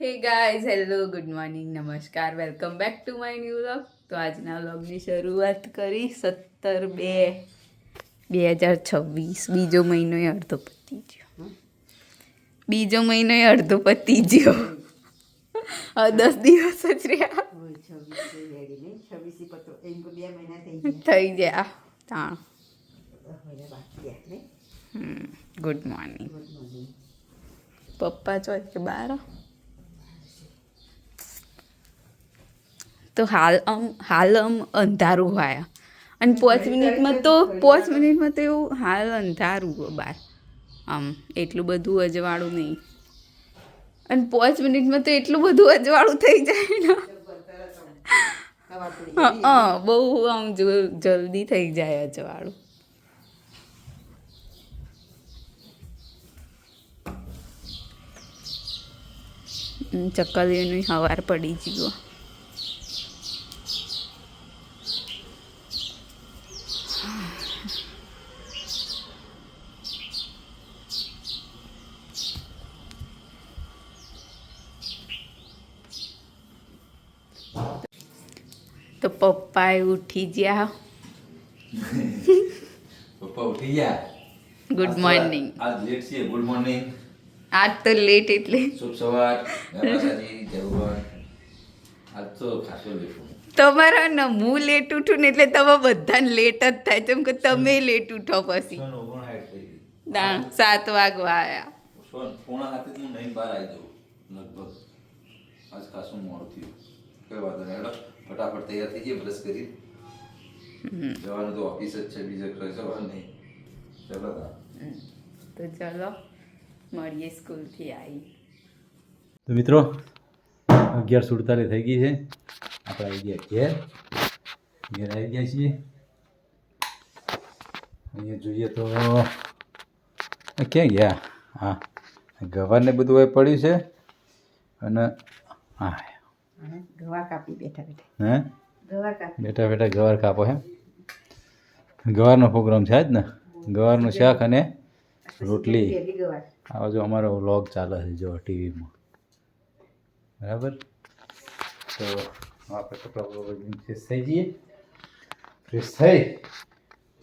હે guys, hello, good morning, નમસ્કાર, welcome back to my new vlog. તો આજના વ્લોગની શરૂઆત કરી 17/2/2026. બીજો મહિનો અડધો પતી ગયો. બીજો મહિનો અડધો પતી ગયો. હવે 10 દિવસ જ રહ્યા થઈ ગયા. હા, ગુડ મોર્નિંગ. પપ્પા ચોય કે બાર. તો હાલ અંધારું હોય અને 5 મિનિટમાં તો એવું હાલ અંધારું હોય બહાર. આમ એટલું બધું અજવાળું નહીં, અને 5 મિનિટમાં તો એટલું બધું અજવાળું થઈ જાય ને. બહુ આમ જલ્દી થઈ જાય અજવાળું. ચક્કલીઓની હવાર પડી ગયો. તો પપ્પાએ ઉઠી ગયા. પપ્પા ઉઠી ગયા. Good morning. આજ લેટ છે. Good morning. આજ તો લેટ એટલે શુભ સવાર. માતાજી જય ભગવાન. આજ તો ખાસો લેટ હું. તમારા ને હું લેટ ઉઠું ને એટલે તમે બધાને લેટ જ થાય. જેમ કે તમે લેટ ઉઠો પછી. 7 વાગવા આવ્યા. પોણા હાથે હું નહીં બહાર આવી જાઉં લગભગ. આજ ખાસું મોડું થયું. કઈ વાંધો નહીં. હેડો ફટાફટ તૈયાર થઈ જઈએ. બ્રશ કરી જવાનું તો ઓફિસ જ છે. બીજે કઈ જવાનું નહીં. ચલો તો ચલો મળીએ સ્કૂલથી આવી. તો મિત્રો 11:47 થઈ ગઈ છે. આપણે આવી ગયા ઘેર આવી ગયા છીએ. અહીંયા જોઈએ તો ક્યાં ગયા? હા, ગવારને બધું હવે પડ્યું છે. અને હા ગવાર કાપી બેઠા બેઠા ગવાર કાપો. હે ગવારનો પ્રોગ્રામ છે આજ ને. ગવારનું શાક અને રોટલી. આ બાજુ અમારો વ્લોગ ચાલે છે જો ટીવીમાં. બરાબર. તો આપણે કપડાં ફ્રેશ થઈ જઈએ. ફ્રેશ થઈ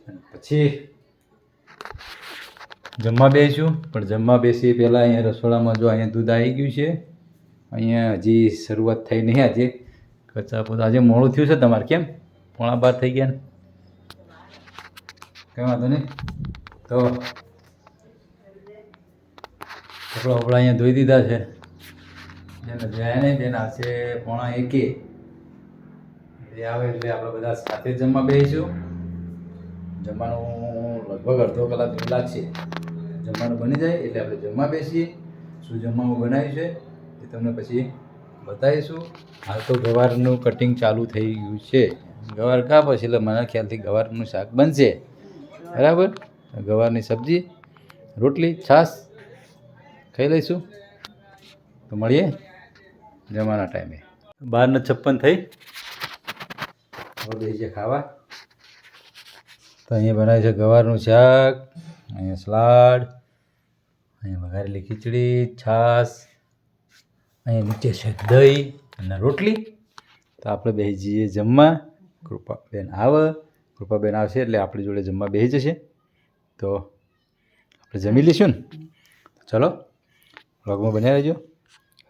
અને પછી જમવા બેસીશું. પણ જમવા બેસી પહેલાં અહીંયા રસોડામાં જો અહીંયા દૂધ આવી ગયું છે. અહીંયા હજી શરૂઆત થઈ નહીં. આજે કચા પોતા આજે મોડું થયું છે તમારે. કેમ 11:15 થઈ ગયા ને? કંઈ વાંધો નહીં. તો કપડાં વપડા અહીંયા ધોઈ દીધા છે. જેને જાય નહીં તેને આવશે 1:45. એ આવે એટલે આપણે બધા સાથે જમવા બેસીશું. જમવાનું લગભગ અડધો કલાક જેવું લાગશે. જમવાનું બની જાય એટલે આપણે જમવા બેસીએ. શું જમવાનું બનાવ્યું છે એ તમને પછી બતાવીશું. હાલ તો ગવારનું કટિંગ ચાલુ થઈ ગયું છે. ગવાર કાપો છે એટલે મને ખ્યાલથી ગવારનું શાક બનશે. બરાબર. ગવારની સબ્જી, રોટલી, છાશ ખાઈ લઈશું. તો મળીએ જમવાના ટાઈમે. 12:56 થઈ. હવે બેસીએ ખાવા. તો અહીંયા બનાવ્યું છે ગવારનું શાક, અહીંયા સલાડ, અહીંયા વઘારેલી ખીચડી, છાશ, અહીંયા નીચે છે દહીં અને રોટલી. તો આપણે બેસી જઈએ જમવા. કૃપાબેન આવશે એટલે આપણી જોડે જમવા બેસી જશે. તો આપણે જમી લઈશું ને. ચલો વ્લોગમાં બન્યા રહેજો.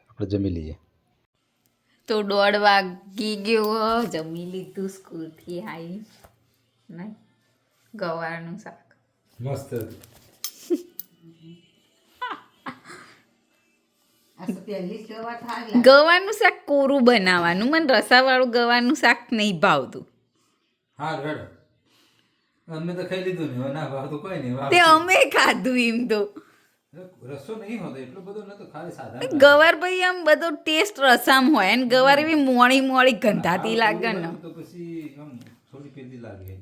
આપણે જમી લઈએ. તો 1:30 વાગી ગયો. જમી લીધું સ્કૂલથી આવી. નહીં ગવારનું શાક મસ્ત. ગવારનું શાક કોરું બનાવવાનું. મને રસાવાળું ગવારનું શાક નહીં ભાવતું. હા રેડ અમે તો ખાઈ લીધું ને. ના ભાવ તો કોઈ નહીં. તે અમે ખાધું એમ તો. રસો નહીં હોતો એટલો બધો નતો. ખાલી સાદા ગવાર ભાઈ આમ બધો ટેસ્ટ રસામ હોય. અને ગવાર એવી મોળી ગંધાતી લાગે ને. તો પછી આમ થોડી પેલી લાગે.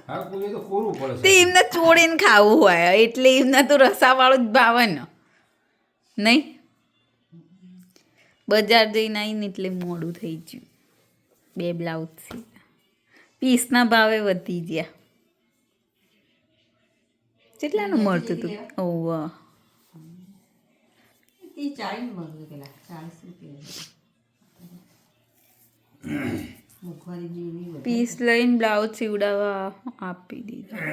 હા કોઈ તો કોરું પડે. તે એમને ચોળીને ખાવું હોય એટલે એમને તો રસાવાળું જ ભાવે ને. નહીં બજાર જઈને આવીને એટલે મોડું થઈ ગયું. 2 બ્લાઉઝ છે. પીસના ભાવે વધી ગયા. કેટલાનું મળતું હતું? ઓહ એ 40 મળે પેલા 40 રૂપિયા મુખવારી જેવી બધી. પીસ લઈને બ્લાઉઝ સીવડાવવા આપી દીધા.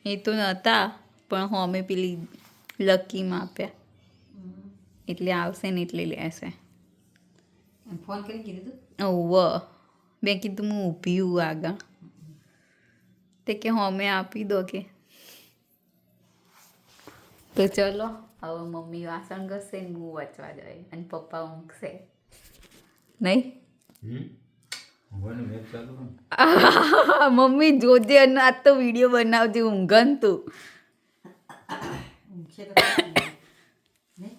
એ તો નહોતા પણ હોમે પેલી લકીમાં આપ્યા એટલે આવશે ને એટલે લેશે. એમ ફોન કરી કીધું તું ઓવ મેં કીધું હું ઊભી હું આગળ તે કે હોમે આપી દો કે. તો ચલો હવે મમ્મી વાસણ ઘસશે ને હું વાંચવા જાય અને પપ્પા ઊંઘશે નહીં. મેચ ચાલુ કર. મમ્મી જોજે અને આજ તો વિડીયો બનાવજે ઊંઘન તું. ઊંઘશે તો નહીં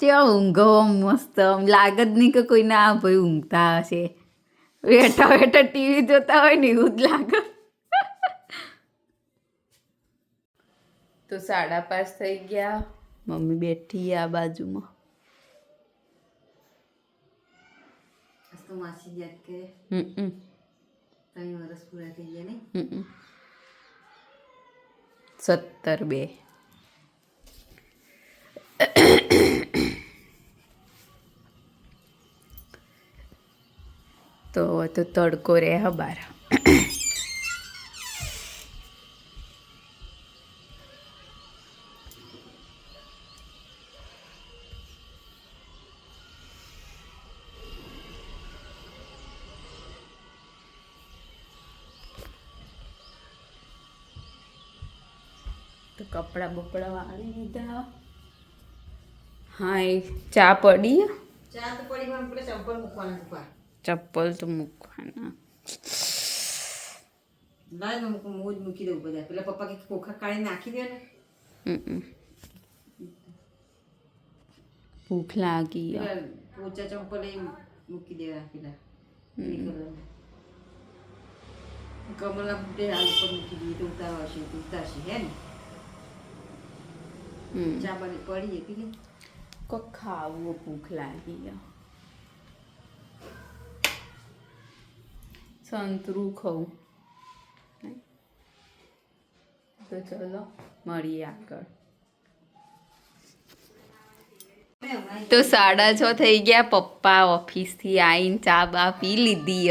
ત્યાં ઊંઘો મસ્ત આમ લાગે જ નહીં કે કોઈને આ ભાઈ ઊંઘતા હશે. બેઠા બેઠા ટીવી જોતા હોય ને એવું જ લાગે. તો 5:30 થઈ ગયા. મમ્મી બેઠી આ બાજુમાં. આજ તો માસી યાદ કરે હમ 3 વર્ષ પૂરા થઈ ગયા નહીં 17 તો તડકો રહે બાર. તો કપડાં બપડા વાળી લીધા. હા એ ચા પડી. ચા તો પડી પણ પેલા ચંપલ મૂકવાના ઉપર ચપ્પલ તો મૂકવાના. લાય ને હું જ મૂકી દઉં બધા પેલા પપ્પા કે ખોખા કાઢી નાખી દે ને ભૂખ લાગી. પેલા પોચા ચંપલ એ મૂકી દેવા પેલા કમળના બુટે હાલ ઉપર મૂકી દઈએ તો ઉતારવાશે તો ઉતારશે હે ને ચા બની પડી પી લે કોક ખાવું ભૂખ લાગી. સંતરું ખાવું. તો ચલો મળીએ આગળ. તો 6:30 થઈ ગયા. પપ્પા ઓફિસથી આવીને ચા બા પી લીધી.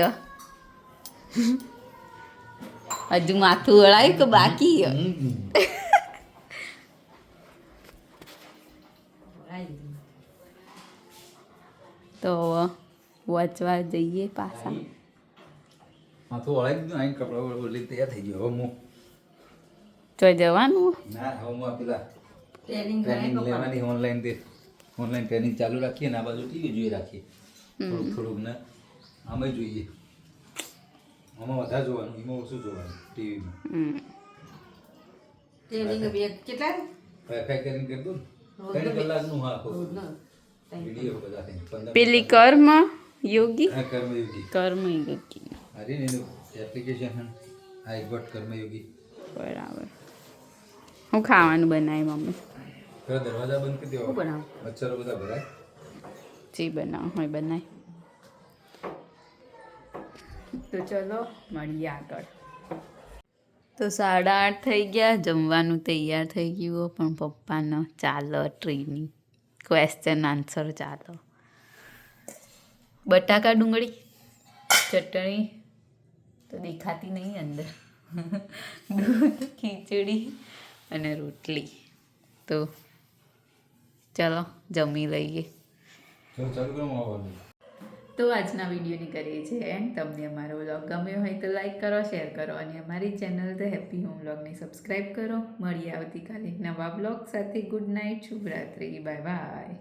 હજુ માથું વળાયું કે બાકી? તો વાંચવા જઈએ પાછા. માથું વળાઈ દીધું અહીં કપડાં ઓલી તૈયાર થઈ ગયો. હવે હું તો જવાનું. ના હવે હું પેલા ટ્રેનિંગ ટ્રેનિંગ લેવાની ઓનલાઈન ટ્રેનિંગ ચાલુ રાખીએ ને આ બાજુ ટીવી જોઈ રાખીએ થોડુંક થોડુંક ને આમાં જોઈએ. આમાં વધારે જોવાનું એમાં ઓછું જોવાનું ટીવીમાં. ટ્રેનિંગ બે કેટલા વાઈફાઈ કરીને કરી દઉં ને 3 કલાકનું હા આખું રોજનો વિડીયો બધા થઈને 15 પેલી કર્મ યોગી. હા કર્મયોગી કર્મયોગી અરે ને એનું એપ્લિકેશન હા એક વટ કર્મયોગી. બરાબર. હું ખાવાનું બનાવી મમ્મી. પેલા દરવાજા બંધ કરી દેવા. બનાવ મચ્છરો બધા ભરાય. જે બનાવ હોય બનાવી. તો ચલો મળીએ આગળ. તો 8:30 થઈ ગયા. જમવાનું તૈયાર થઈ ગયું પણ પપ્પાનો ચાલો ટ્રેનિંગ ક્વેશ્ચન આન્સર ચાલો. બટાકા ડુંગળી ચટણી તો દેખાતી નહીં અંદર. દૂધ ખીચડી અને રોટલી. તો ચલો જમી લઈએ. ચાલો ચાલુ કરો આવવાનું. તો આજના વિડીયોની કરીએ છીએ એન્ડ. તમને અમારો વ્લોગ ગમ્યો હોય તો લાઈક કરો, શેર કરો અને અમારી ચેનલ ધ હેપી હોમ વ્લોગને સબસ્ક્રાઈબ કરો. મળીએ આવતીકાલે નવા વ્લોગ સાથે. ગુડ નાઇટ, શુભરાત્રી, બાય બાય.